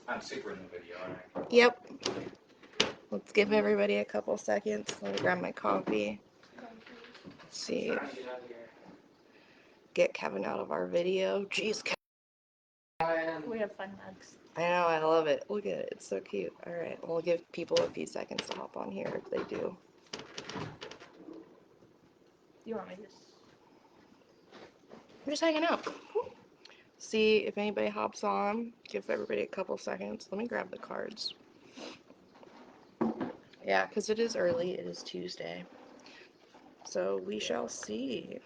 I'm super in the video, aren't I? Yep. Let's give everybody a couple seconds. Let me grab my coffee. Let's see. Trying to get out of here. Get Kevin out of our video. Jeez, We have fun mugs. I know, I love it. Look at it. It's so cute. All right, we'll give people a few seconds to hop on here if they do. You want me to I'm just hanging out. See if anybody hops on. Give everybody a couple seconds. Let me grab the cards. Yeah, because it is early. It is Tuesday. So we shall see.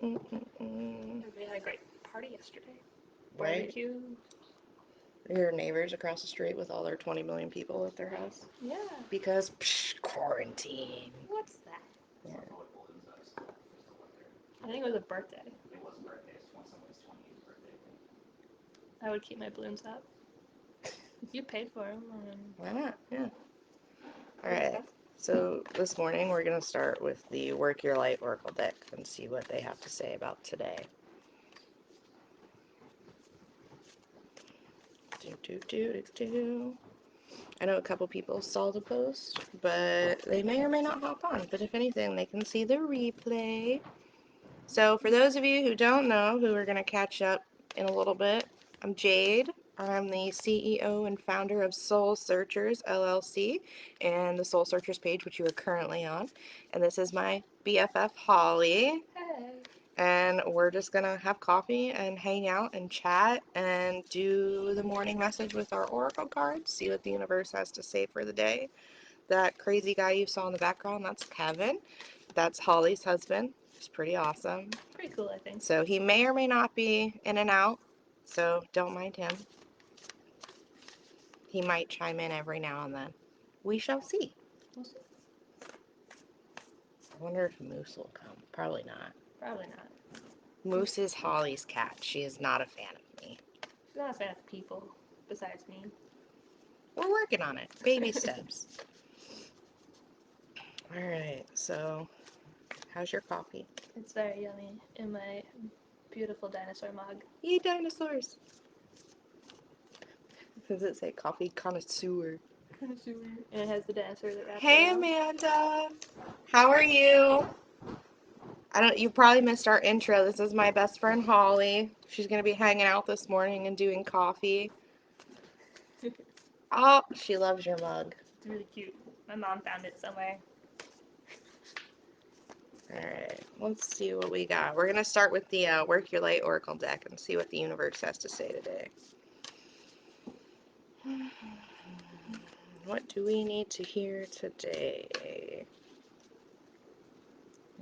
We had a great party yesterday. Right? Barbecue. Your neighbors across the street with all their 20 million people at their house. Yeah. Because, quarantine. What's that? Yeah. I think it was a birthday. It was a birthday. It's somebody's 28th birthday. I would keep my balloons up. You paid for them. Why not? Yeah. All right. So this morning we're going to start with the Work Your Light Oracle deck and see what they have to say about today. I know a couple people saw the post, but they may or may not hop on. But if anything, they can see the replay. So for those of you who don't know, who are going to catch up in a little bit, I'm Jade. I'm the CEO and founder of Soul Searchers, LLC, and the Soul Searchers page, which you are currently on. And this is my BFF, Holly. Hey. And we're just going to have coffee and hang out and chat and do the morning message with our oracle cards, see what the universe has to say for the day. That crazy guy you saw in the background, that's Kevin. That's Holly's husband. It's pretty awesome. Pretty cool, I think. So he may or may not be in and out, so don't mind him. He might chime in every now and then. We shall see. We'll see. I wonder if Moose will come. Probably not. Probably not. Moose is Holly's cat. She is not a fan of me. She's not a fan of people, besides me. We're working on it. Baby steps. All right, so how's your coffee? It's very yummy in my beautiful dinosaur mug. Yay, dinosaurs. Does it say coffee connoisseur? Connoisseur. And it has the dinosaur that wraps Hey, around. Amanda. How are you? You probably missed our intro. This is my best friend, Holly. She's going to be hanging out this morning and doing coffee. Oh, she loves your mug. It's really cute. My mom found it somewhere. All right, let's see what we got. We're going to start with the Work Your Light Oracle deck and see what the universe has to say today. What do we need to hear today?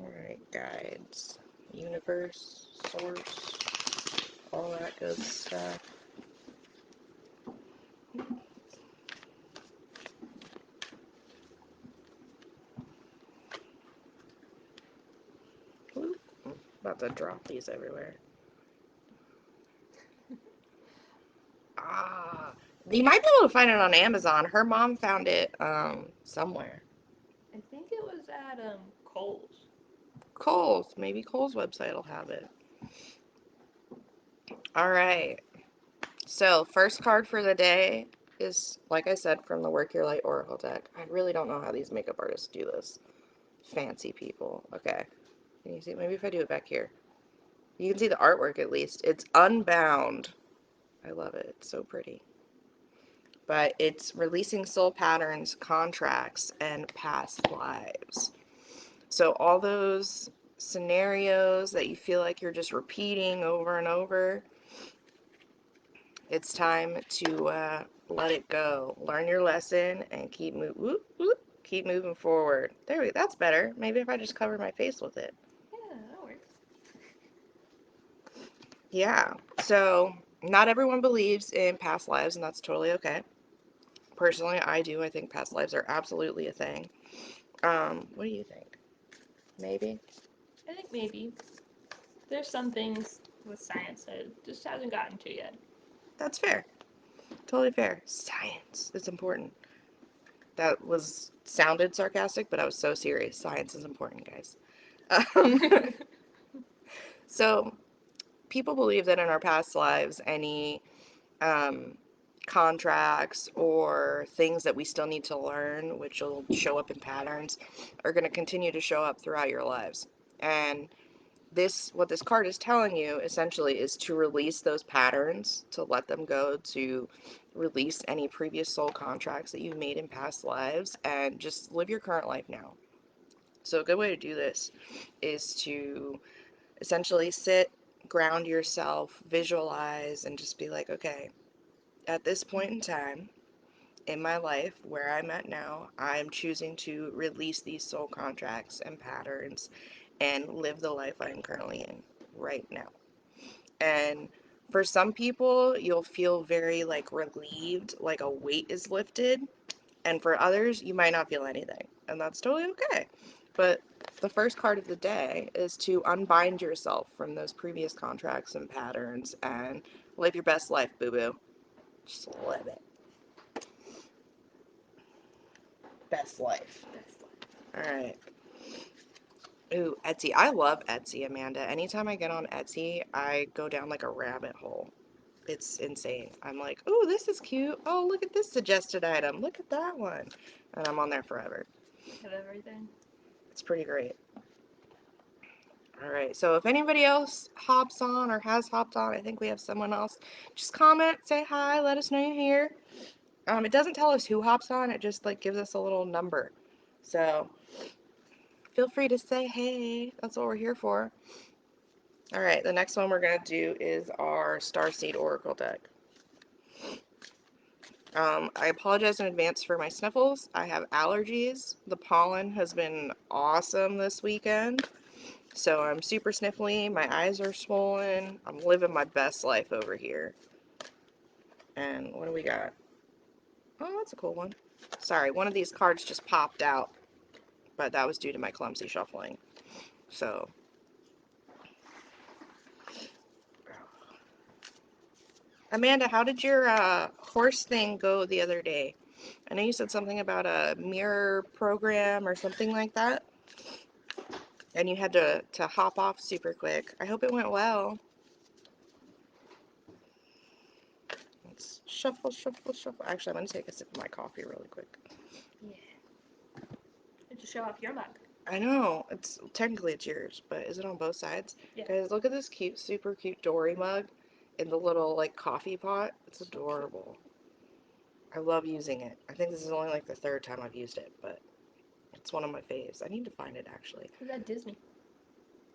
All right, guides, universe, source, all that good stuff. Ooh, about to drop these everywhere. You might be able to find it on Amazon. Her mom found it somewhere. I think it was at Kohl's. Kohl's. Maybe Kohl's website will have it. All right. So, first card for the day is, like I said, from the Work Your Light Oracle deck. I really don't know how these makeup artists do this. Fancy people. Okay. Can you see? Maybe if I do it back here. You can see the artwork at least. It's Unbound. I love it. It's so pretty. But it's releasing soul patterns, contracts, and past lives. So all those scenarios that you feel like you're just repeating over and over, it's time to let it go. Learn your lesson and keep moving forward. There we go. That's better. Maybe if I just cover my face with it. Yeah, that works. Yeah. So not everyone believes in past lives, and that's totally okay. Personally, I do. I think past lives are absolutely a thing. What do you think? Maybe? I think maybe. There's some things with science that it just hasn't gotten to yet. That's fair. Totally fair. Science is important. That sounded sarcastic, but I was so serious. Science is important, guys. So, people believe that in our past lives, any contracts or things that we still need to learn, which will show up in patterns, are going to continue to show up throughout your lives. And what this card is telling you essentially is to release those patterns, to let them go, to release any previous soul contracts that you've made in past lives, and just live your current life now. So a good way to do this is to essentially sit, ground yourself, visualize, and just be like, okay, at this point in time in my life where I'm at now, I'm choosing to release these soul contracts and patterns and live the life I'm currently in right now. And for some people, you'll feel very like relieved, like a weight is lifted. And for others, you might not feel anything. And that's totally okay. But the first card of the day is to unbind yourself from those previous contracts and patterns and live your best life, boo boo. Just live it. Best life. Best life. All right. Ooh, Etsy. I love Etsy, Amanda. Anytime I get on Etsy, I go down like a rabbit hole. It's insane. I'm like, ooh, this is cute. Oh, look at this suggested item. Look at that one. And I'm on there forever. Have everything. It's pretty great. All right. So if anybody else hops on or has hopped on, I think we have someone else. Just comment, say hi, let us know you're here. It doesn't tell us who hops on. It just like gives us a little number. So feel free to say hey. That's what we're here for. All right, the next one we're going to do is our Starseed Oracle deck. I apologize in advance for my sniffles. I have allergies. The pollen has been awesome this weekend, so I'm super sniffly. My eyes are swollen. I'm living my best life over here. And what do we got? Oh, that's a cool one. Sorry, one of these cards just popped out, but that was due to my clumsy shuffling. So Amanda, how did your horse thing go the other day? I know you said something about a mirror program or something like that, and you had to hop off super quick. I hope it went well. Let's shuffle, shuffle, shuffle. Actually, I'm going to take a sip of my coffee really quick. Yeah. And to show off your mug. I know, it's technically it's yours, but is it on both sides? Yeah. Guys, look at this cute, super cute Dory mug in the little like coffee pot. It's So adorable. I love using it. I think this is only like the third time I've used it, but it's one of my faves. I need to find it actually. Is that Disney?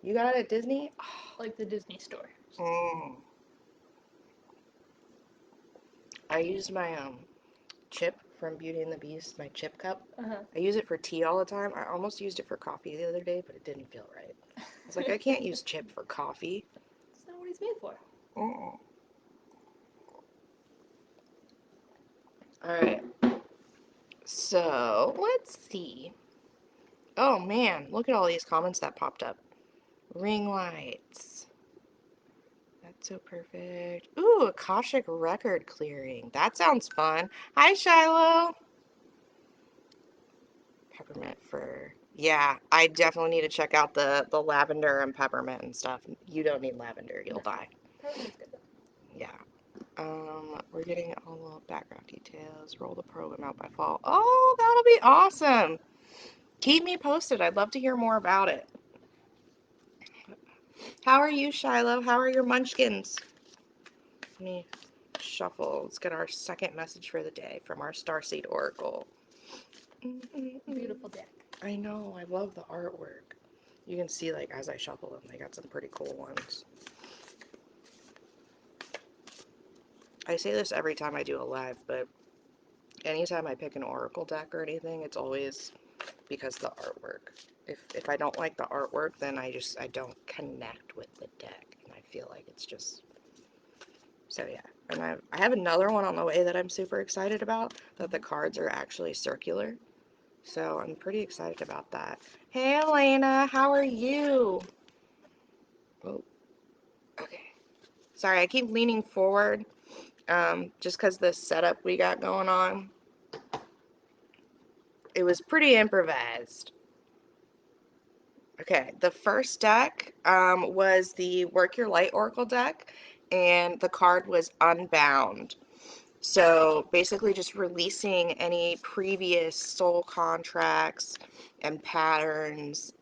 You got it at Disney? Like the Disney store. Mm. I use my chip from Beauty and the Beast, my chip cup. Uh-huh. I use it for tea all the time. I almost used it for coffee the other day, but it didn't feel right. I was like, I can't use chip for coffee. That's not what he's made for. Mm. All right. So let's see. Oh man, look at all these comments that popped up. Ring lights. That's so perfect. Ooh, Akashic record clearing. That sounds fun. Hi, Shiloh. Peppermint fir. Yeah, I definitely need to check out the lavender and peppermint and stuff. You don't need lavender, you'll No. die. Peppermint's good though. Yeah. We're getting all the background details. Roll the program out by fall. Oh, that'll be awesome. Keep me posted. I'd love to hear more about it. How are you, Shiloh? How are your munchkins? Let me shuffle. Let's get our second message for the day from our Starseed Oracle. Beautiful deck. I know. I love the artwork. You can see, like, as I shuffle them, they got some pretty cool ones. I say this every time I do a live, but anytime I pick an oracle deck or anything, it's always because of the artwork. If I don't like the artwork, then I don't connect with the deck, and I feel like it's just so yeah. And I have another one on the way that I'm super excited about. That the cards are actually circular, so I'm pretty excited about that. Hey Elena, how are you? Oh, okay. Sorry, I keep leaning forward, just because the setup we got going on. It was pretty improvised. Okay, the first deck was the Work Your Light Oracle deck, and the card was Unbound. So basically, just releasing any previous soul contracts and patterns,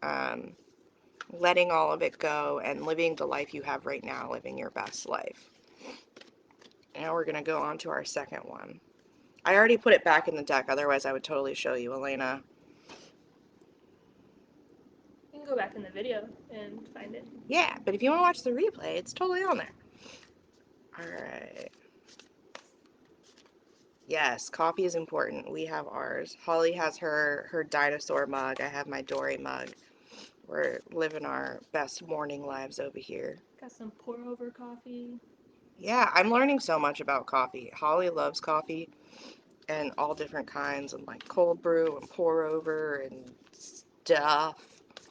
letting all of it go, and living the life you have right now, living your best life. Now we're going to go on to our second one. I already put it back in the deck, otherwise, I would totally show you, Elena. You can go back in the video and find it. Yeah, but if you want to watch the replay, it's totally on there. All right. Yes, coffee is important. We have ours. Holly has her dinosaur mug. I have my Dory mug. We're living our best morning lives over here. Got some pour over coffee. Yeah, I'm learning so much about coffee. Holly loves coffee and all different kinds, and like cold brew and pour over and stuff.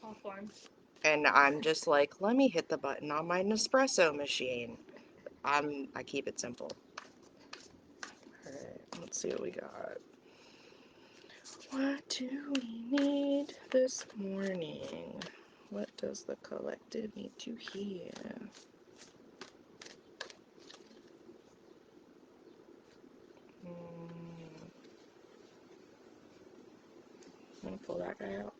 All forms. And I'm just like, let me hit the button on my Nespresso machine. I keep it simple. All right, let's see what we got. What do we need this morning? What does the collective need to hear? I'm gonna pull that guy out.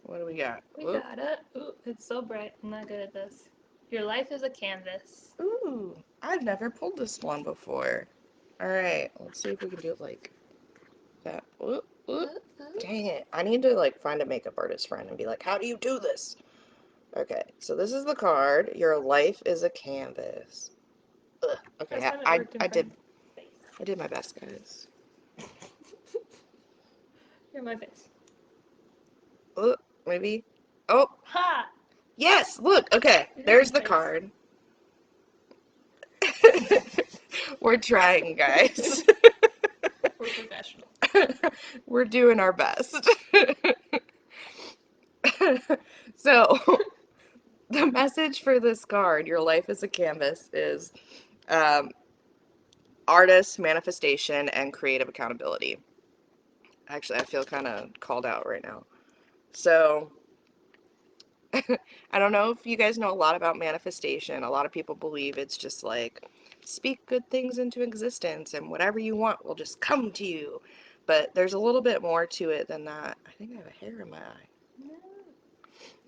What do we got? We got it. Ooh, it's so bright. I'm not good at this. Your life is a canvas. Ooh, I've never pulled this one before. All right, let's see if we can do it like that. Ooh, ooh. Dang it. I need to like find a makeup artist friend and be like, how do you do this? Okay, so this is the card. Your life is a canvas. Ugh. Okay, First time it I, worked in I front did of face. I did my best, guys. You're my face. Maybe. Oh, Ha! yes, look. Okay, You did there's my the face. card. We're trying, guys. We're professional. We're doing our best. So, the message for this card, Your Life is a Canvas, is um, artist, manifestation, and creative accountability. Actually, I feel kind of called out right now. So, I don't know if you guys know a lot about manifestation. A lot of people believe it's just like speak good things into existence and whatever you want will just come to you. But there's a little bit more to it than that. I think I have a hair in my eye.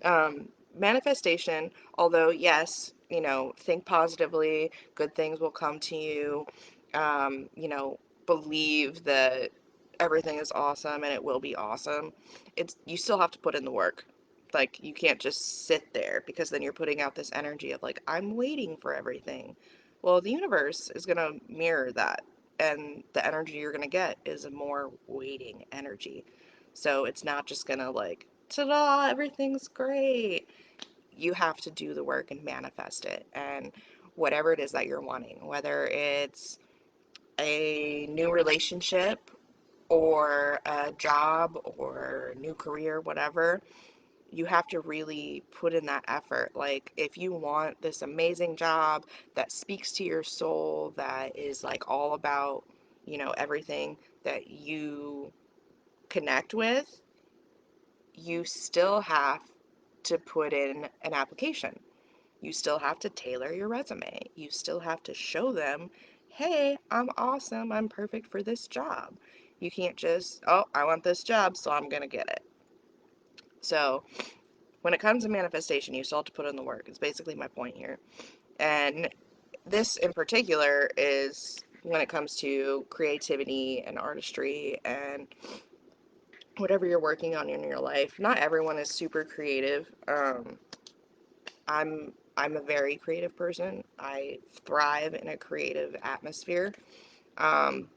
No. Manifestation, although, yes, think positively, good things will come to you, believe that everything is awesome and it will be awesome. You still have to put in the work. Like, you can't just sit there because then you're putting out this energy of, like, I'm waiting for everything. Well, the universe is going to mirror that, and the energy you're going to get is a more waiting energy. So it's not just going to, like, ta-da, everything's great. You have to do the work and manifest it. And whatever it is that you're wanting, whether it's a new relationship or a job or new career, whatever, you have to really put in that effort. Like, if you want this amazing job that speaks to your soul, that is like all about, everything that you connect with, you still have to put in an application. You still have to tailor your resume. You still have to show them, hey, I'm awesome. I'm perfect for this job. You can't just, oh, I want this job, so I'm going to get it. So, when it comes to manifestation, you still have to put in the work. It's basically my point here. And this in particular is when it comes to creativity and artistry and whatever you're working on in your life. Not everyone is super creative. I'm a very creative person. I thrive in a creative atmosphere. Um,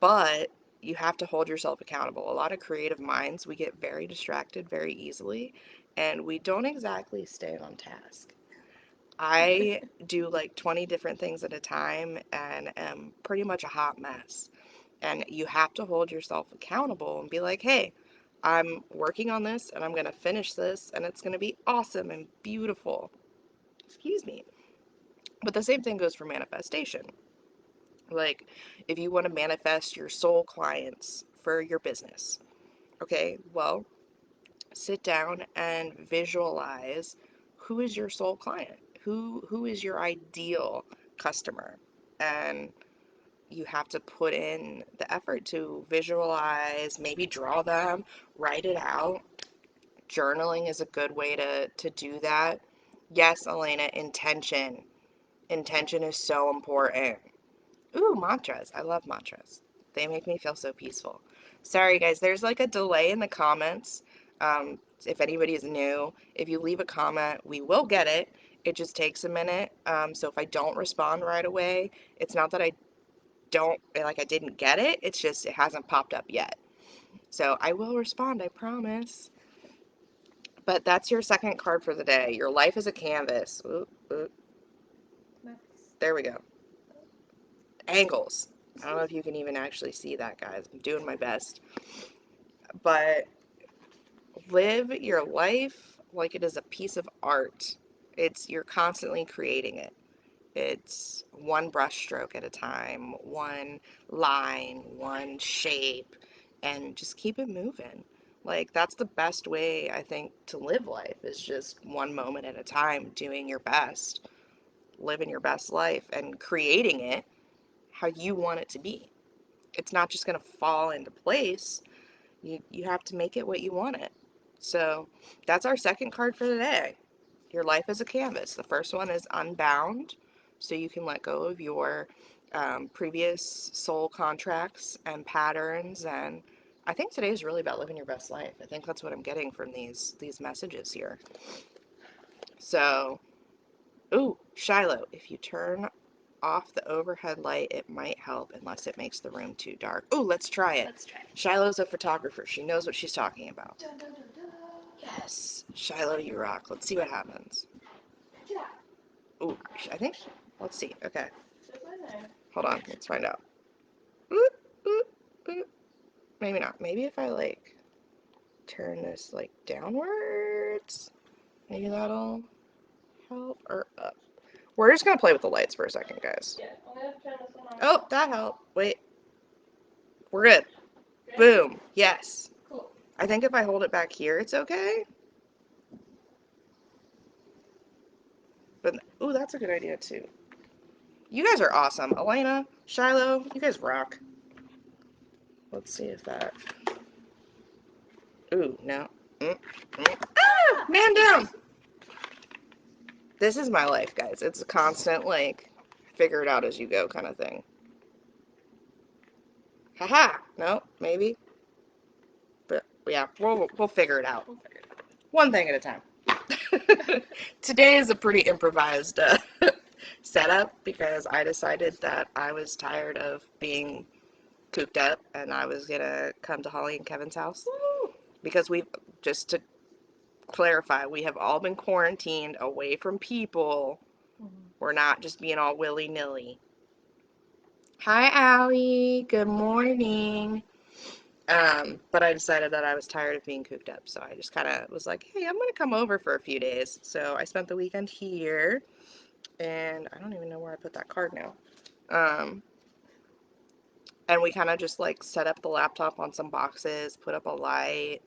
but you have to hold yourself accountable. A lot of creative minds, we get very distracted very easily, and we don't exactly stay on task. I do like 20 different things at a time and am pretty much a hot mess. And you have to hold yourself accountable and be like, hey, I'm working on this and I'm going to finish this and it's going to be awesome and beautiful. Excuse me. But the same thing goes for manifestation. Like, if you want to manifest your soul clients for your business, okay, sit down and visualize who is your soul client? who is your ideal customer? And you have to put in the effort to visualize, maybe draw them, write it out. Journaling is a good way to do that. Yes, Elena, intention. Intention is so important. Ooh, mantras. I love mantras. They make me feel so peaceful. Sorry, guys, there's like a delay in the comments. If anybody is new, if you leave a comment, we will get it. It just takes a minute. So if I don't respond right away, it's not that I don't, like I didn't get it. It's just it hasn't popped up yet. So I will respond, I promise. But that's your second card for the day. Your life is a canvas. Ooh, ooh, Nice. there we go. Angles. I don't know if you can even actually see that, guys. I'm doing my best. But live your life like it is a piece of art. You're constantly creating it. It's one brushstroke at a time, one line, one shape, and just keep it moving. Like that's the best way I think to live life is just one moment at a time, doing your best, living your best life and creating it how you want it to be. It's not just going to fall into place. You have to make it what you want it. So that's our second card for today. Your life is a canvas. The first one is unbound, so you can let go of your previous soul contracts and patterns. And I think today is really about living your best life. I think that's what I'm getting from these messages here. So, ooh, Shiloh, if you turn off the overhead light, it might help unless it makes the room too dark. Ooh, let's try it. Let's try it. Shiloh's a photographer. She knows what she's talking about. Dun, dun, dun, dun. Yes, Shiloh, you rock. Let's see what happens. Ooh, I think, let's see. Okay, hold on. Let's find out. Ooh, ooh, ooh. Maybe not. Maybe if I like turn this like downwards, maybe that'll help, or up. We're just gonna play with the lights for a second, guys. Yeah, I'm gonna turn this one on. Oh, that helped. Wait, we're good. Good? Boom. Yes. Cool. I think if I hold it back here, it's okay. But, ooh, that's a good idea too. You guys are awesome. Elena, Shiloh, you guys rock. Let's see if that. Ooh, no. Ah! Man down! This is my life, guys. It's a constant, like, figure it out as you go kind of thing. Haha! No, maybe. But, yeah, we'll figure it out. We'll figure it out. One thing at a time. Today is a pretty improvised setup because I decided that I was tired of being cooped up and I was gonna come to Holly and Kevin's house Woo! because just to clarify, we have all been quarantined away from people. We're not just being all willy-nilly. Hi, Allie. Good morning. But I decided that I was tired of being cooped up, so I just kind of was like, hey, I'm gonna come over for a few days. So I spent the weekend here, and I don't even know where I put that card now. And we kind of just like set up the laptop on some boxes, put up a light,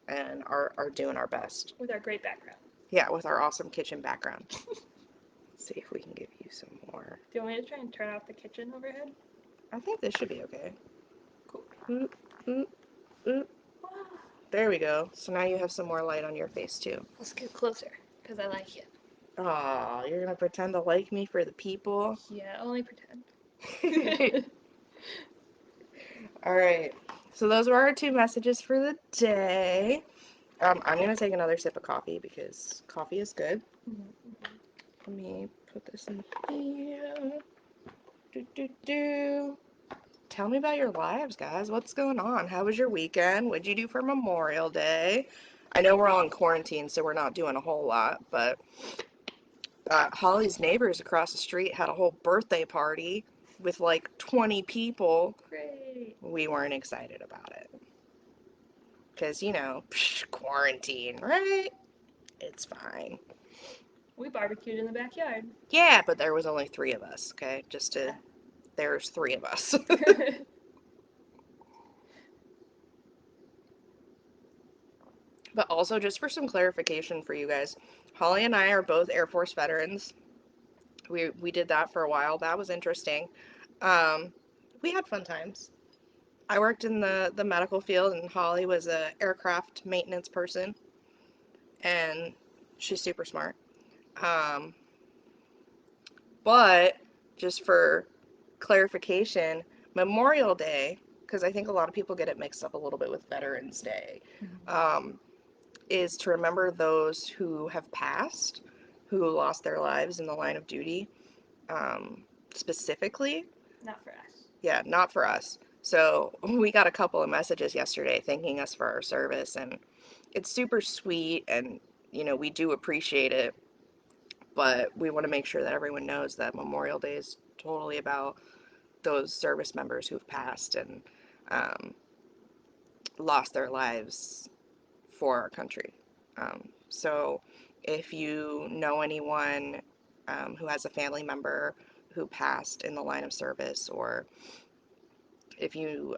and are doing our best. With our great background. Yeah, with our awesome kitchen background. Let's see if we can give you some more. Do you want me to try and turn off the kitchen overhead? I think this should be okay. Cool. Oop, oop, oop. There we go. So now you have some more light on your face too. Let's get closer, because I like you. Aw, you're gonna pretend to like me for the people? Yeah, only pretend. All right. So those were our two messages for the day. I'm gonna take another sip of coffee because coffee is good. Let me put this in here. Do. Tell me about your lives, guys. What's going on? How was your weekend? What'd you do for Memorial Day? I know we're all in quarantine, so we're not doing a whole lot, but Holly's neighbors across the street had a whole birthday party with like 20 people. Great. We weren't excited about it. Because, quarantine, right? It's fine. We barbecued in the backyard. Yeah, but there was only 3 of us, okay? There's 3 of us. But also, just for some clarification for you guys, Holly and I are both Air Force veterans. We did that for a while. That was interesting. Um, we had fun times. I worked in the medical field, and Holly was a aircraft maintenance person, and she's super smart. Um, but just for clarification, Memorial Day, because I think a lot of people get it mixed up a little bit with Veterans Day, um, is to remember those who have passed, who lost their lives in the line of duty, specifically. Not for us. Yeah, not for us. So we got a couple of messages yesterday thanking us for our service, and it's super sweet, and we do appreciate it, but we want to make sure that everyone knows that Memorial Day is totally about those service members who've passed and um, lost their lives for our country. So if you know anyone who has a family member who passed in the line of service, or if you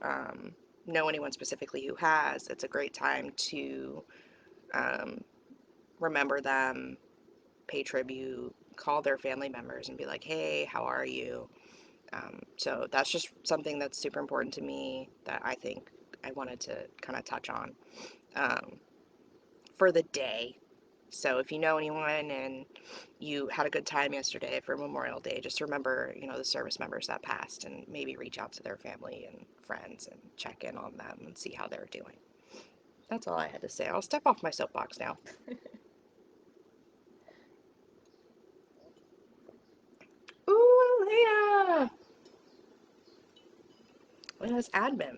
know anyone specifically who has, it's a great time to um, remember them, pay tribute, call their family members and be like, hey, how are you? So that's just something that's super important to me that I think I wanted to kind of touch on um, for the day. So if you know anyone and you had a good time yesterday for Memorial Day, just remember, the service members that passed, and maybe reach out to their family and friends and check in on them and see how they're doing. That's all I had to say. I'll step off my soapbox now. Ooh, Elena! Elena's admin.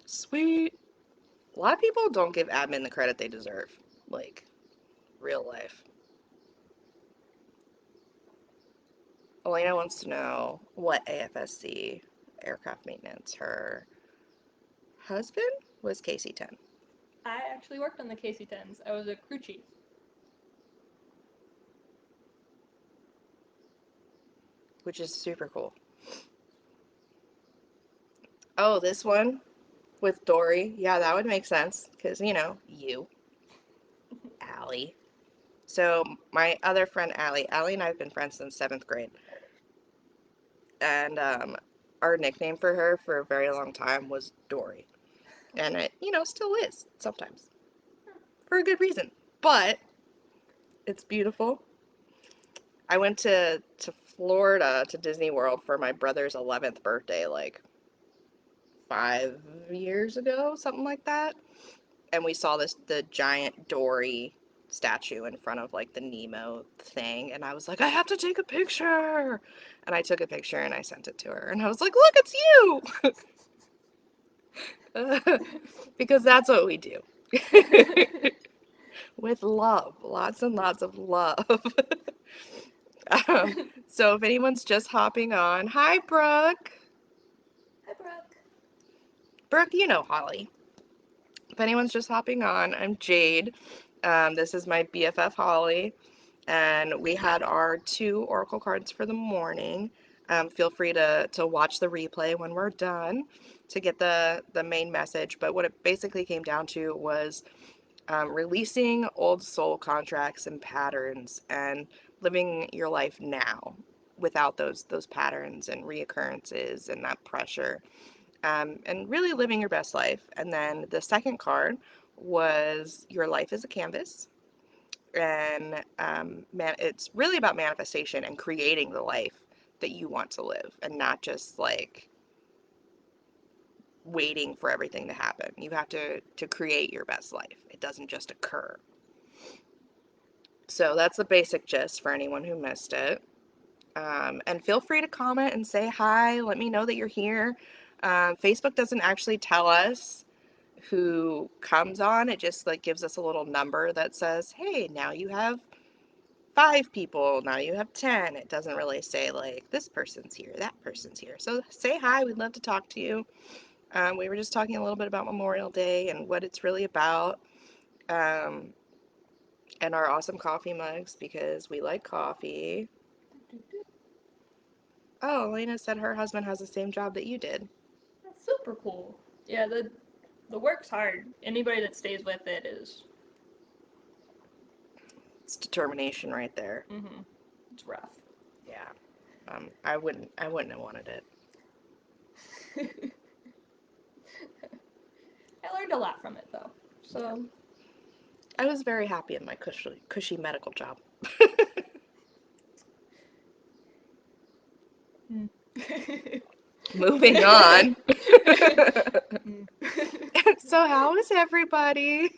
Sweet. A lot of people don't give admin the credit they deserve. Like, real life. Elena wants to know what AFSC, aircraft maintenance, her husband was KC-10, I actually worked on the KC-10s. I was a crew chief. which is super cool. Oh, this one with Dory. Yeah, that would make sense because, you, Allie. So, my other friend, Allie and I have been friends since seventh grade. And our nickname for her for a very long time was Dory. And it, still is sometimes for a good reason. But it's beautiful. I went to Florida to Disney World for my brother's 11th birthday, like 5 years ago, something like that. And we saw the giant Dory statue in front of like the Nemo thing, and I was like, I have to take a picture. And I took a picture and I sent it to her, and I was like, look, it's you. Because that's what we do. With love, lots and lots of love. um, so if anyone's just hopping on, hi Brooke. Hi, Brooke. Brooke, you know Holly. If anyone's just hopping on, I'm Jade. This is my BFF Holly, and we had our 2 oracle cards for the morning. Feel free to watch the replay when we're done to get the main message. But what it basically came down to was releasing old soul contracts and patterns, and living your life now without those patterns and reoccurrences and that pressure, and really living your best life. And then the second card was your life is a canvas, and it's really about manifestation and creating the life that you want to live, and not just like waiting for everything to happen. You have to create your best life. It doesn't just occur. So that's the basic gist for anyone who missed it. And feel free to comment and say hi. Let me know that you're here. Facebook doesn't actually tell us who comes on. It just like gives us a little number that says, hey, now you have 5 people, now you have 10. It doesn't really say like this person's here, that person's here. So say hi. We'd love to talk to you. We were just talking a little bit about Memorial Day and what it's really about. Um, and our awesome coffee mugs because we like coffee. Oh, Elena said her husband has the same job that you did. That's super cool. Yeah, the work's hard. Anybody that stays with it is, It's determination right there. it's rough. I wouldn't have wanted it. I learned a lot from it though. So I was very happy in my cushy medical job. mm. Moving on. Mm. So how is everybody?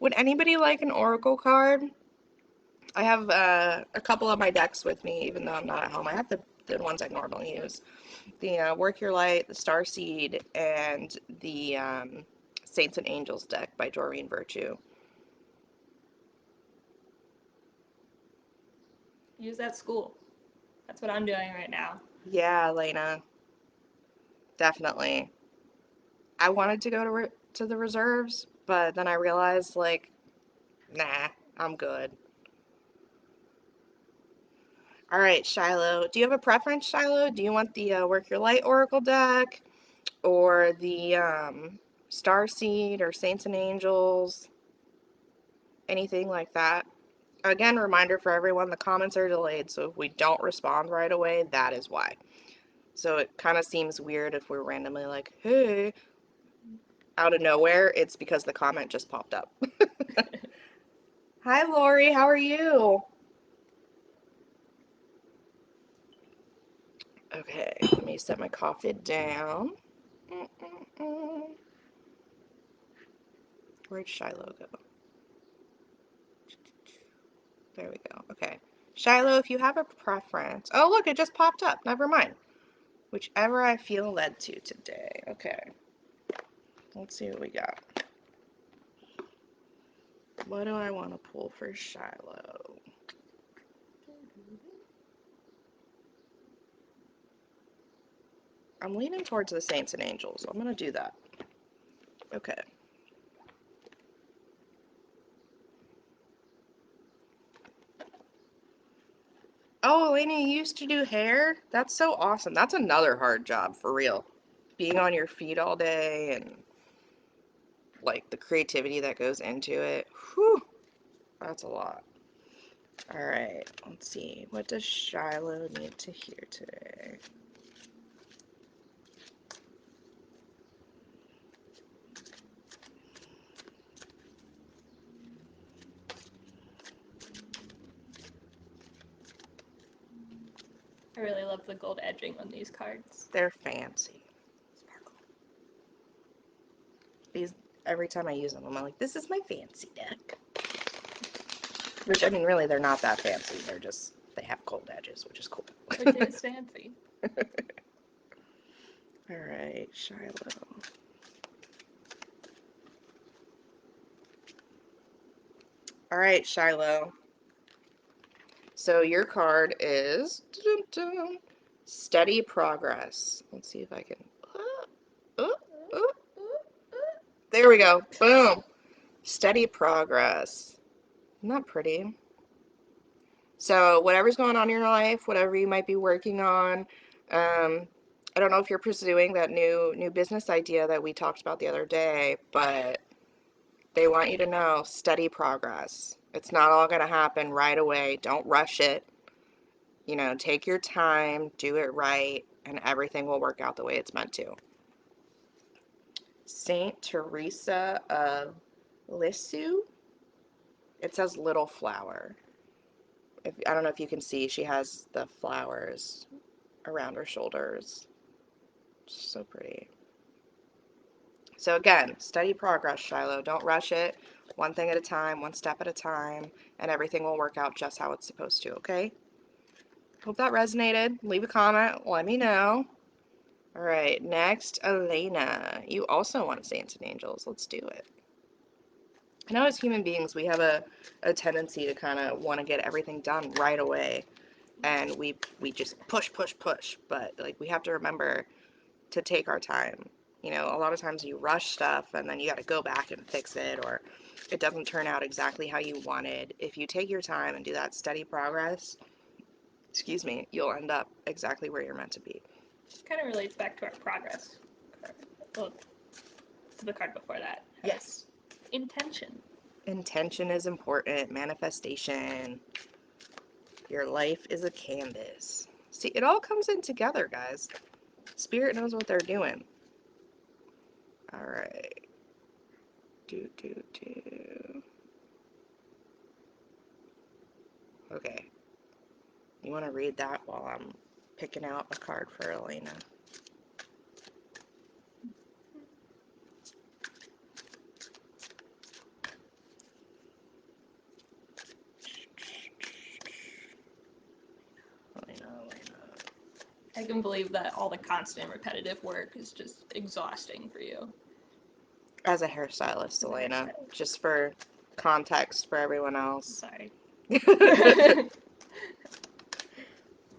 Would anybody like an oracle card? I have a couple of my decks with me, even though I'm not at home. I have the ones I normally use. The Work Your Light, the Star Seed, and the Saints and Angels deck by Doreen Virtue. Use that school. That's what I'm doing right now. Yeah, Elena, definitely. I wanted to go to the reserves, but then I realized, like, nah, I'm good. All right, Shiloh. Do you have a preference, Shiloh? Do you want the Work Your Light Oracle deck or the Star Seed or Saints and Angels? Anything like that? Again, reminder for everyone, the comments are delayed, so if we don't respond right away, that is why. So it kind of seems weird if we're randomly like, hey, out of nowhere. It's because the comment just popped up. Hi, Lori. How are you? Okay, let me set my coffee down. Mm-mm-mm. Where'd Shiloh go? There we go. Okay. Shiloh, if you have a preference. Oh, look, it just popped up. Never mind. Whichever I feel led to today. Okay. Let's see what we got. What do I want to pull for Shiloh? I'm leaning towards the Saints and Angels. So I'm going to do that. Okay. Oh, Elena, you used to do hair? That's so awesome. That's another hard job, for real. Being on your feet all day and, like, the creativity that goes into it. Whew. That's a lot. All right. Let's see. What does Shiloh need to hear today? I really love the gold edging on these cards. They're fancy. Sparkle. These, every time I use them, I'm like, this is my fancy deck. Which, I mean, really, they're not that fancy. They're just, they have gold edges, which is cool. Which is fancy. All right, Shiloh. All right, Shiloh. So your card is dun, dun, dun, Steady Progress. Let's see if I can. Uh, uh, there we go. Boom. Steady Progress. Isn't that pretty? So whatever's going on in your life, whatever you might be working on, I don't know if you're pursuing that new business idea that we talked about the other day, but they want you to know steady progress. It's not all going to happen right away. Don't rush it. You know, take your time, do it right, and everything will work out the way it's meant to. Saint Teresa of Lisieux. It says little flower. I don't know if you can see, she has the flowers around her shoulders. So pretty. So again, steady progress, Shiloh. Don't rush it. One thing at a time, one step at a time, and everything will work out just how it's supposed to, okay? Hope that resonated. Leave a comment. Let me know. All right, next, Elena. You also want Saints and Angels. Let's do it. I know as human beings, we have a tendency to kind of want to get everything done right away. And we just push, push, push. But, like, we have to remember to take our time. You know, a lot of times you rush stuff and then you got to go back and fix it, or it doesn't turn out exactly how you wanted. If you take your time and do that steady progress, excuse me, you'll end up exactly where you're meant to be. Kind of relates back to our progress card. Well, to the card before that. Yes. Intention. Intention is important. Manifestation. Your life is a canvas. See, it all comes in together, guys. Spirit knows what they're doing. All right. Do. Okay. You want to read that while I'm picking out a card for Elena? Elena. I can believe that all the constant repetitive work is just exhausting for you. As a hairstylist, As a Elena. hairstylist. Just for context for everyone else. Sorry.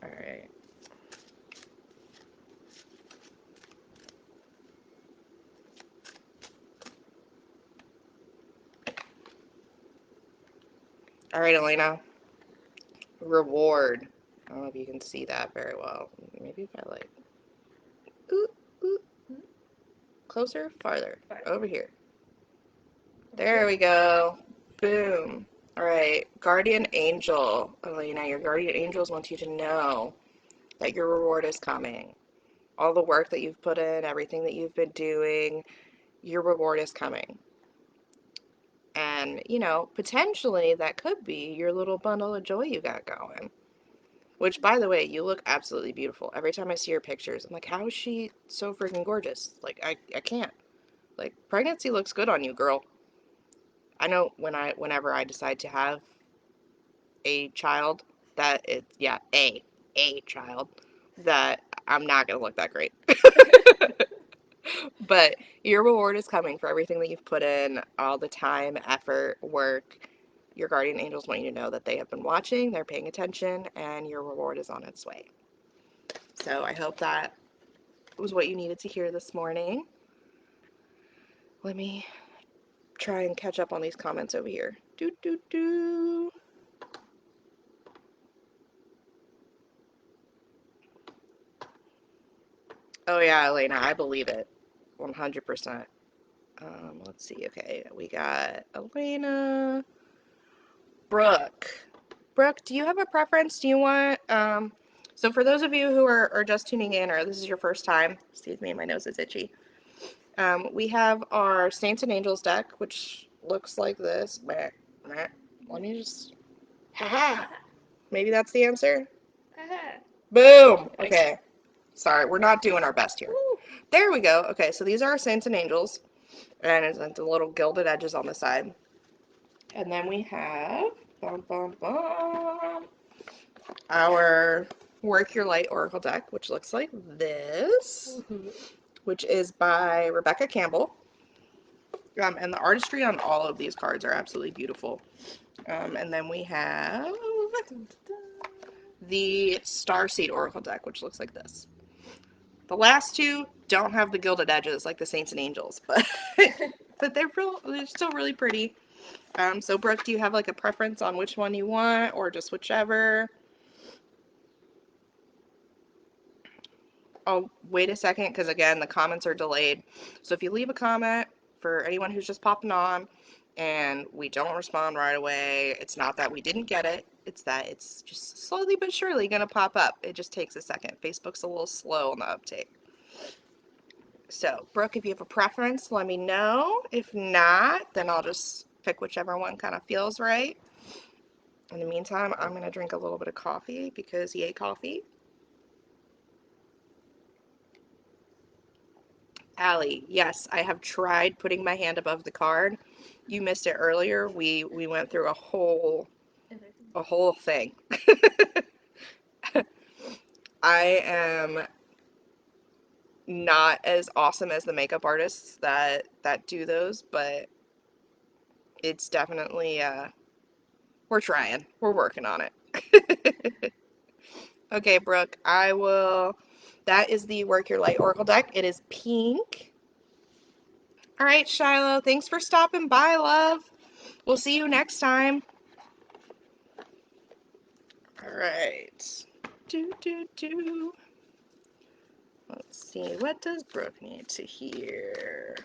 All right. All right, Elena. Reward. I don't know if you can see that very well. Maybe if I like. Ooh, ooh. Closer, farther. Farther. Over here. Over There here. we go. Boom. All right. Guardian Angel. Elena, your guardian angels want you to know that your reward is coming. All the work that you've put in, everything that you've been doing, your reward is coming. And, potentially that could be your little bundle of joy you got going. Which, by the way, you look absolutely beautiful. Every time I see your pictures, I'm like, how is she so freaking gorgeous? Like, I can't. Like, pregnancy looks good on you, girl. I know whenever I decide to have a child, that it's, yeah, a child, that I'm not gonna look that great. But your reward is coming for everything that you've put in, all the time, effort, work. Your guardian angels want you to know that they have been watching, they're paying attention, and your reward is on its way. So I hope that was what you needed to hear this morning. Let me try and catch up on these comments over here. Do. Oh yeah, Elena, I believe it. 100%. Let's see. Okay, we got Elena. Brooke. Brooke, do you have a preference? Do you want, so for those of you who are just tuning in, or this is your first time, excuse me, my nose is itchy. We have our Saints and Angels deck, which looks like this. Let me just, haha, maybe that's the answer. Boom. Okay. Sorry, we're not doing our best here. There we go. Okay, so these are our Saints and Angels, and it's the little gilded edges on the side. And then we have, bum, bum, bum, our Work Your Light Oracle deck, which looks like this, which is by Rebecca Campbell. And the artistry on all of these cards are absolutely beautiful. And then we have the Starseed Oracle deck, which looks like this. The last two don't have the gilded edges like the Saints and Angels, but but they're still really pretty. So Brooke, do you have like a preference on which one you want, or just whichever? Oh, wait a second, because again, the comments are delayed. So if you leave a comment for anyone who's just popping on and we don't respond right away, it's not that we didn't get it, it's that it's just slowly but surely going to pop up. It just takes a second. Facebook's a little slow on the uptake. So, Brooke, if you have a preference, let me know. If not, then I'll just pick whichever one kind of feels right. In the meantime, I'm going to drink a little bit of coffee because yay, coffee. Allie, yes, I have tried putting my hand above the card. You missed it earlier. We went through a whole thing. I am not as awesome as the makeup artists that do those, but it's definitely we're trying. We're working on it. Okay, Brooke, I will. That is the Work Your Light Oracle deck. It is pink. All right, Shiloh, thanks for stopping by, love. We'll see you next time. All right. Do. Let's see. What does Brooke need to hear?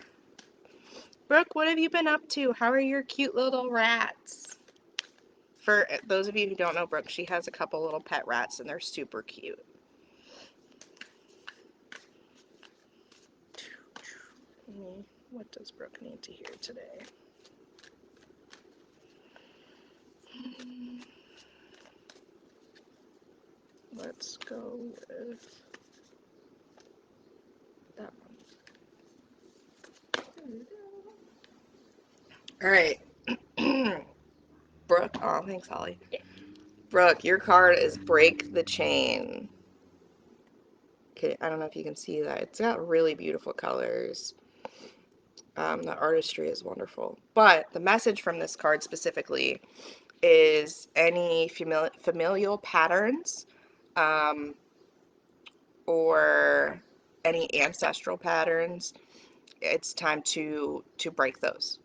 Brooke, what have you been up to? How are your cute little rats? For those of you who don't know Brooke, she has a couple little pet rats and they're super cute. What does Brooke need to hear today? Let's go with that one. All right. Brooke, oh, thanks, Holly. Yeah. Brooke, your card is Break the Chain. Okay, I don't know if you can see that. It's got really beautiful colors. The artistry is wonderful. But the message from this card specifically is any familial patterns um, or any ancestral patterns. It's time to break those,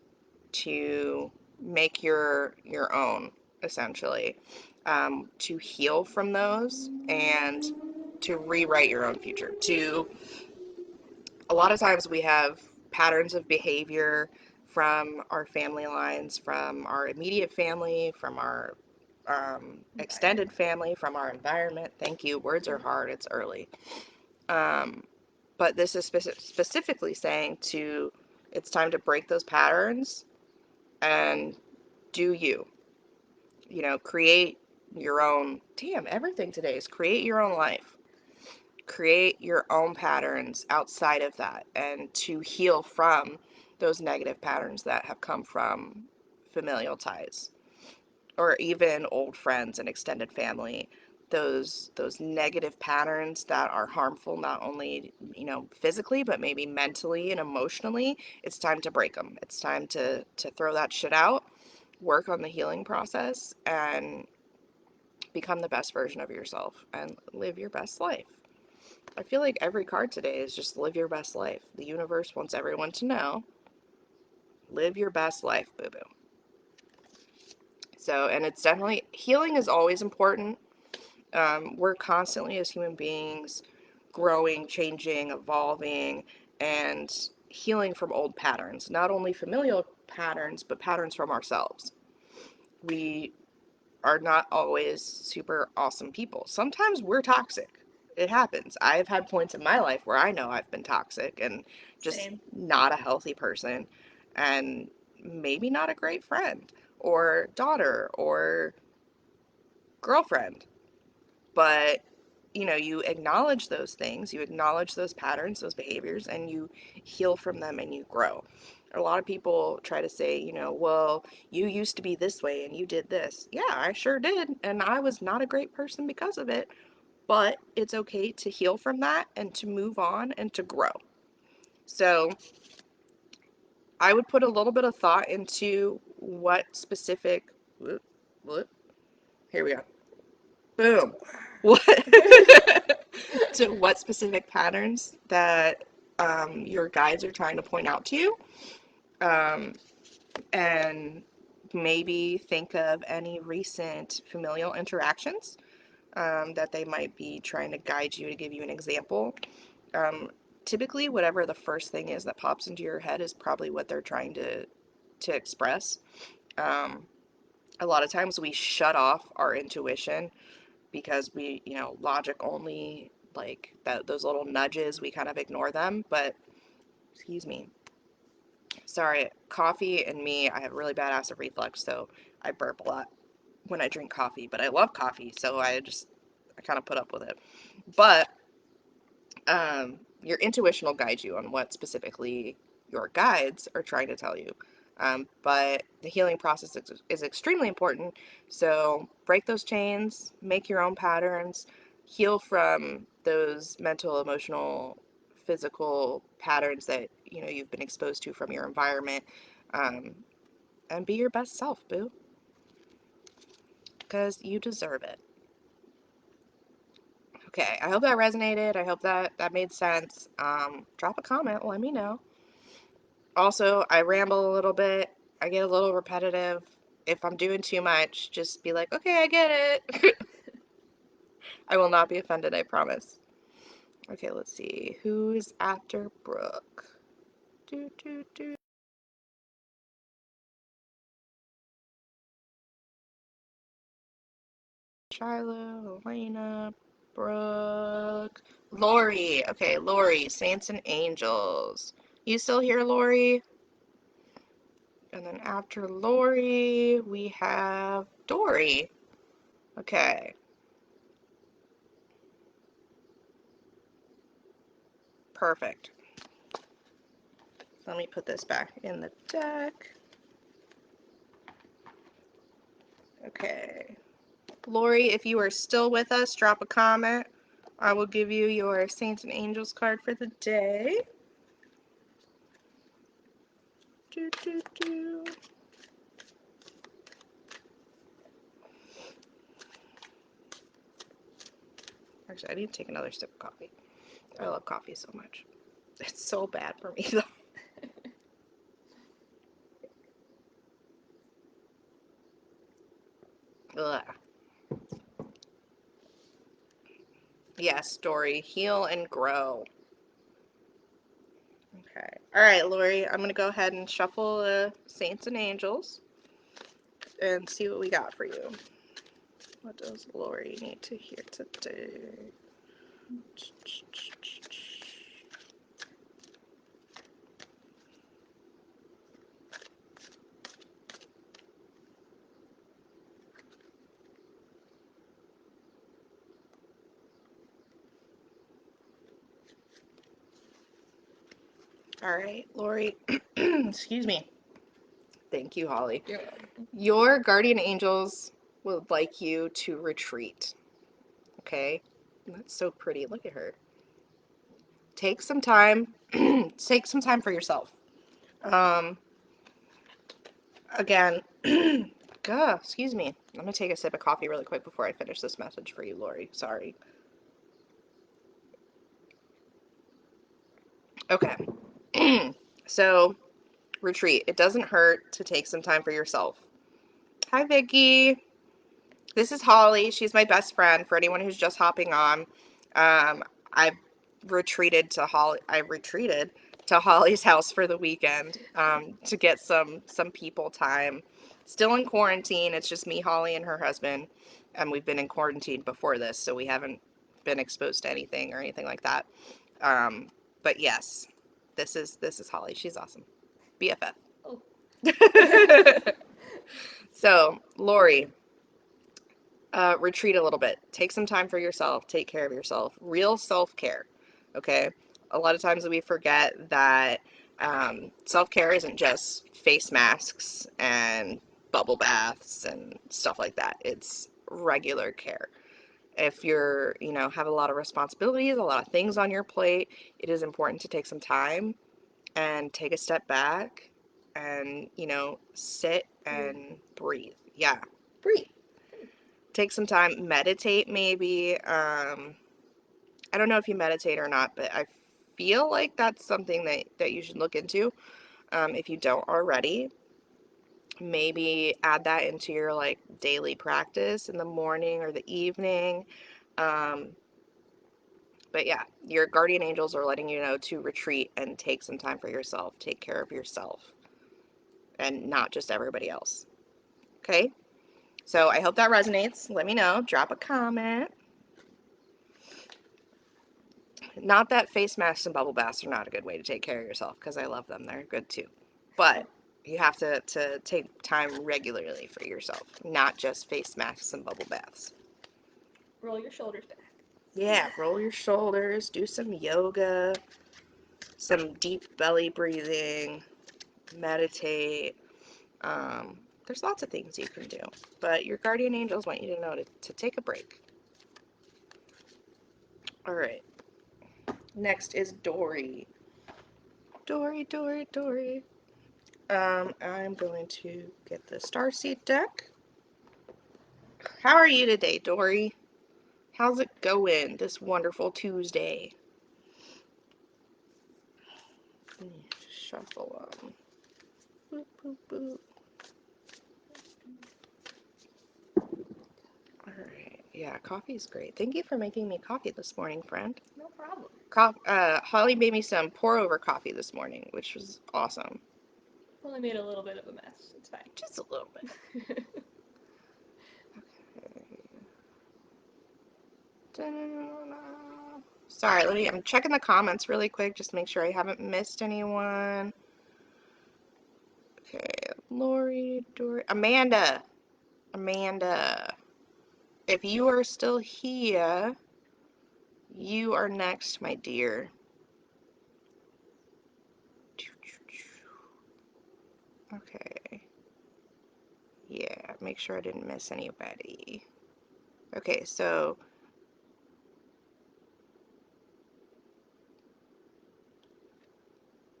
to make your own, essentially, to heal from those and to rewrite your own future. To a lot of times we have patterns of behavior from our family lines, from our immediate family, from our extended family, from our environment. Thank you. Words are hard. It's early. Um, but this is specifically saying to it's time to break those patterns and do you. You know, create your own. Damn, everything today is create your own life. Create your own patterns outside of that and to heal from those negative patterns that have come from familial ties or even old friends and extended family, those negative patterns that are harmful not only, you know, physically but maybe mentally and emotionally. It's time to break them. It's time to throw that shit out, work on the healing process, and become the best version of yourself and live your best life. I feel like every card today is just live your best life. The universe wants everyone to know live your best life, boo boo. So, and it's definitely healing is always important. We're constantly, as human beings, growing, changing, evolving, and healing from old patterns. Not only familial patterns, but patterns from ourselves. We are not always super awesome people. Sometimes we're toxic. It happens. I've had points in my life where I know I've been toxic and just Same. not a healthy person and maybe not a great friend or daughter or girlfriend. But you know, you acknowledge those things, you acknowledge those patterns, those behaviors, and you heal from them and you grow. A lot of people try to say, you know, well, you used to be this way and you did this. Yeah, I sure did. And I was not a great person because of it. But it's okay to heal from that and to move on and to grow. So I would put a little bit of thought into what specific. Whoop, whoop, here we go. Boom. What to what specific patterns that your guides are trying to point out to you, um, and maybe think of any recent familial interactions that they might be trying to guide you to give you an example. Um, Typically, whatever the first thing is that pops into your head is probably what they're trying to express. Um, a lot of times we shut off our intuition because we, you know, logic only, like that, those little nudges, we kind of ignore them. But, excuse me, sorry, coffee and me, I have really bad acid reflux, so I burp a lot when I drink coffee, but I love coffee, so I kind of put up with it. But your intuition will guide you on what specifically your guides are trying to tell you. But the healing process is extremely important. So break those chains, make your own patterns, heal from those mental, emotional, physical patterns that you know you've been exposed to from your environment, um, and be your best self, boo, because you deserve it. Okay, I hope that resonated. I hope that made sense. Drop a comment, let me know. Also, I ramble a little bit. I get a little repetitive. If I'm doing too much, just be like, okay, I get it. I will not be offended, I promise. Okay, let's see. Who's after Brooke? Do, do, do. Shiloh, Elena, Brooke. Lori. Okay, Lori, Saints and Angels. You still here, Lori? And then after Lori, we have Dory. Okay. Perfect. Let me put this back in the deck. Okay. Lori, if you are still with us, drop a comment. I will give you your Saints and Angels card for the day. Do, do, do. Actually, I need to take another sip of coffee. I love coffee so much. It's so bad for me, though. Ugh. Yes, Dory. Heal and grow. Okay. All right, Lori. I'm going to go ahead and shuffle the Saints and Angels and see what we got for you. What does Lori need to hear today? All right, Lori. Excuse me. Thank you, Holly. You're welcome. Your guardian angels would like you to retreat. Okay? That's so pretty. Look at her. Take some time. Take some time for yourself. Um, again, excuse me. I'm gonna take a sip of coffee really quick before I finish this message for you, Lori. Sorry. Okay. So, retreat. It doesn't hurt to take some time for yourself. Hi, Vicky. This is Holly. She's my best friend. For anyone who's just hopping on, I've retreated to Holly. I retreated to Holly's house for the weekend to get some people time. Still in quarantine. It's just me, Holly, and her husband, and we've been in quarantine before this, so we haven't been exposed to anything or anything like that. Um, but yes, this is Holly. She's awesome. BFF. Oh. So, Lori, retreat a little bit. Take some time for yourself. Take care of yourself. Real self care. Okay. A lot of times we forget that self care isn't just face masks and bubble baths and stuff like that. It's regular care. If you're, have a lot of responsibilities, a lot of things on your plate, it is important to take some time and take a step back and, sit and breathe. Yeah, breathe. Take some time, meditate maybe. I don't know if you meditate or not, but I feel like that's something that you should look into. If you don't already, maybe add that into your like daily practice in the morning or the evening. Um, but yeah, your guardian angels are letting you know to retreat and take some time for yourself, take care of yourself, and not just everybody else. Okay? So I hope that resonates. Let me know. Drop a comment. Not that face masks and bubble baths are not a good way to take care of yourself, because I love them. They're good too. But you have to take time regularly for yourself, not just face masks and bubble baths. Roll your shoulders back. Yeah, roll your shoulders, do some yoga, some deep belly breathing, meditate. There's lots of things you can do, but your guardian angels want you to know to take a break. All right. Next is Dory. Dory, Dory, Dory. I'm going to get the Starseed deck. How are you today, Dory? How's it going this wonderful Tuesday? Shuffle them. Boop, boop, boop. Alright, yeah, coffee's great. Thank you for making me coffee this morning, friend. No problem. Holly made me some pour-over coffee this morning, which was awesome. Only made a little bit of a mess. It's fine. Just a little bit. Okay. Sorry, I'm checking the comments really quick just to make sure I haven't missed anyone. Okay, Lori, Dory, Amanda. Amanda. If you are still here, you are next, my dear. Okay. Yeah, make sure I didn't miss anybody. Okay, so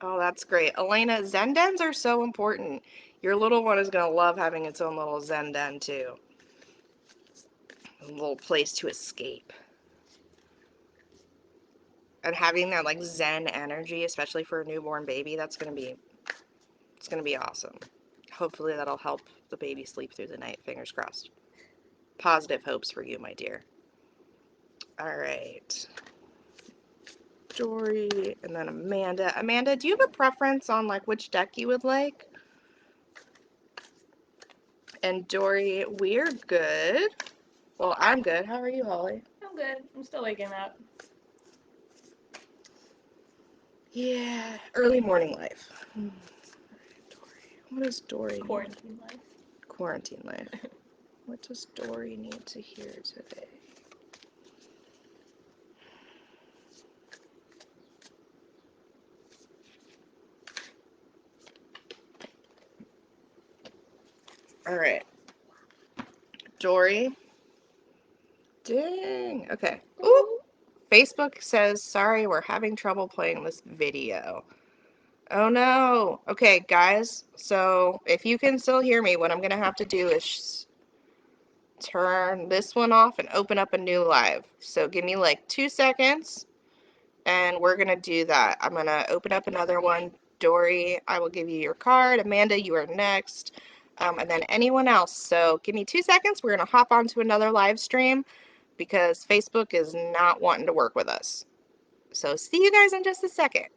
oh, that's great. Elena, Zen dens are so important. Your little one is going to love having its own little Zen den, too. A little place to escape. And having that, like, Zen energy, especially for a newborn baby, it's going to be awesome. Hopefully that'll help the baby sleep through the night. Fingers crossed. Positive hopes for you, my dear. All right. Dory, and then Amanda. Amanda, do you have a preference on, like, which deck you would like? And Dory, we're good. Well, I'm good. How are you, Holly? I'm good. I'm still waking up. Yeah, early morning life. Dory. What does Dory need? Quarantine life. Quarantine life. What does Dory need to hear today? All right. Dory. Dang. Okay. Ooh. Facebook says, sorry, we're having trouble playing this video. Oh no. Okay, guys. So if you can still hear me, what I'm going to have to do is turn this one off and open up a new live. So give me like 2 seconds and we're going to do that. I'm going to open up another one. Dory, I will give you your card. Amanda, you are next. And then anyone else. So give me 2 seconds. We're going to hop onto another live stream because Facebook is not wanting to work with us. So see you guys in just a second.